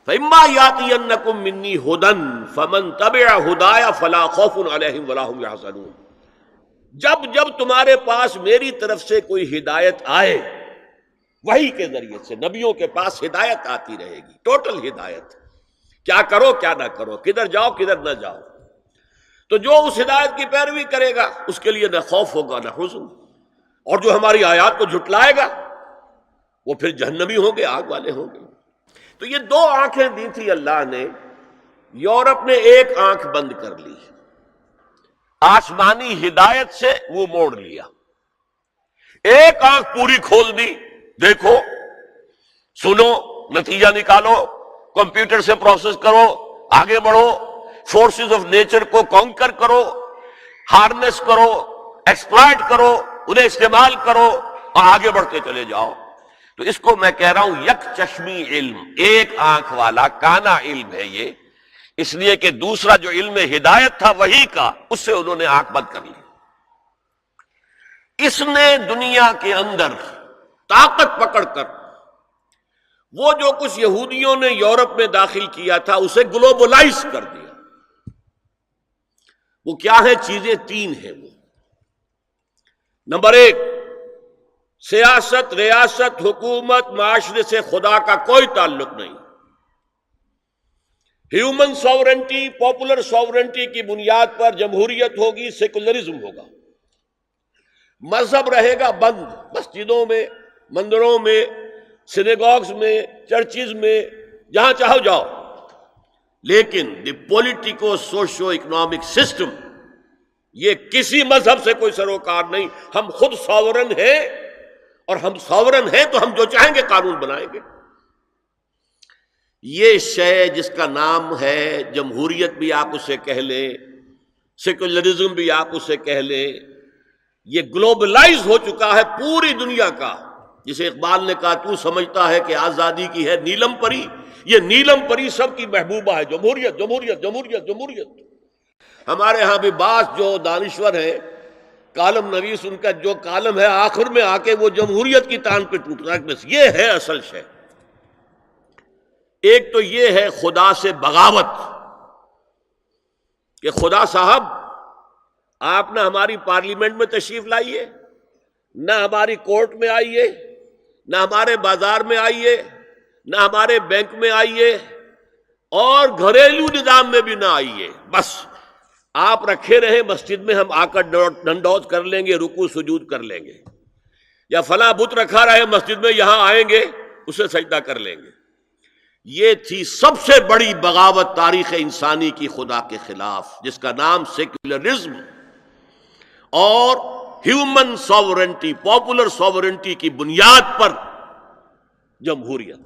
فَإِمَّا يَأْتِيَنَّكُم مِّنِّي هُدًى فَمَن تَبِعَ هُدَايَ فَلَا خَوْفٌ عَلَيْهِمْ وَلَا هُمْ يَحْزَنُونَ جب تمہارے پاس میری طرف سے کوئی ہدایت آئے، وحی کے ذریعے سے نبیوں کے پاس ہدایت آتی رہے گی، ٹوٹل ہدایت، کیا کرو کیا نہ کرو، کدھر جاؤ کدھر نہ جاؤ، تو جو اس ہدایت کی پیروی کرے گا اس کے لیے نہ خوف ہوگا نہ حزن، اور جو ہماری آیات کو جھٹلائے گا وہ پھر جہنمی ہوں گے، آگ والے ہوں گے۔ تو یہ دو آنکھیں دی تھی اللہ نے، یورپ نے ایک آنکھ بند کر لی، آسمانی ہدایت سے وہ موڑ لیا، ایک آنکھ پوری کھول دی، دیکھو سنو نتیجہ نکالو، کمپیوٹر سے پروسیس کرو، آگے بڑھو، فورسز آف نیچر کو کانکر کرو، ہارنس کرو، ایکسپلائٹ کرو، انہیں استعمال کرو اور آگے بڑھتے چلے جاؤ۔ تو اس کو میں کہہ رہا ہوں یک چشمی علم، ایک آنکھ والا کانا علم ہے یہ، اس لیے کہ دوسرا جو علم ہدایت تھا وحی کا، اس سے انہوں نے آنکھ بند کر لی۔ اس نے دنیا کے اندر طاقت پکڑ کر وہ جو کچھ یہودیوں نے یورپ میں داخل کیا تھا اسے گلوبلائز کر دیا۔ وہ کیا ہے؟ چیزیں تین ہیں وہ۔ نمبر ایک، سیاست، ریاست، حکومت، معاشرے سے خدا کا کوئی تعلق نہیں۔ ہیومن ساورنٹی، پاپولر ساورنٹی کی بنیاد پر جمہوریت ہوگی، سیکولرزم ہوگا۔ مذہب رہے گا بند، مسجدوں میں، مندروں میں، سینیگاگز میں، چرچز میں، جہاں چاہو جاؤ، لیکن دی پولیٹیکو سوشو اکنامک سسٹم، یہ کسی مذہب سے کوئی سروکار نہیں۔ ہم خود ساورن ہیں، اور ہم ساورن ہیں تو ہم جو چاہیں گے قانون بنائیں گے۔ یہ شے جس کا نام ہے جمہوریت بھی آپ اسے کہہ لیں، سیکولرزم بھی آپ اسے کہہ لیں، یہ گلوبلائز ہو چکا ہے پوری دنیا کا۔ جسے اقبال نے کہا تو سمجھتا ہے کہ آزادی کی ہے نیلم پری، یہ نیلم پری سب کی محبوبہ ہے، جمہوریت جمہوریت جمہوریت جمہوریت۔ ہمارے ہاں بھی بعض جو دانشور ہیں، کالم نویس، ان کا جو کالم ہے آخر میں آ کے وہ جمہوریت کی تان پہ ٹوٹ رہا ہے، بس یہ ہے اصل شے۔ ایک تو یہ ہے خدا سے بغاوت، کہ خدا صاحب آپ نہ ہماری پارلیمنٹ میں تشریف لائیے، نہ ہماری کورٹ میں آئیے، نہ ہمارے بازار میں آئیے، نہ ہمارے بینک میں آئیے، اور گھریلو نظام میں بھی نہ آئیے، بس آپ رکھے رہیں مسجد میں، ہم آ کر ڈنڈوت کر لیں گے، رکوع سجود کر لیں گے، یا فلاں بت رکھا رہے مسجد میں، یہاں آئیں گے اسے سجدہ کر لیں گے۔ یہ تھی سب سے بڑی بغاوت تاریخ انسانی کی خدا کے خلاف، جس کا نام سیکولرزم اور ہیومن ساورنٹی، پاپولر ساورنٹی کی بنیاد پر جمہوریت۔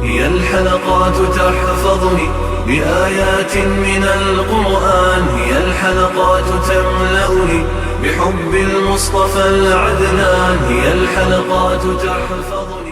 هي الحلقات تحفظني بآيات من القرآن، هي الحلقات تملأني بحب المصطفى العدنان، هي الحلقات تحفظني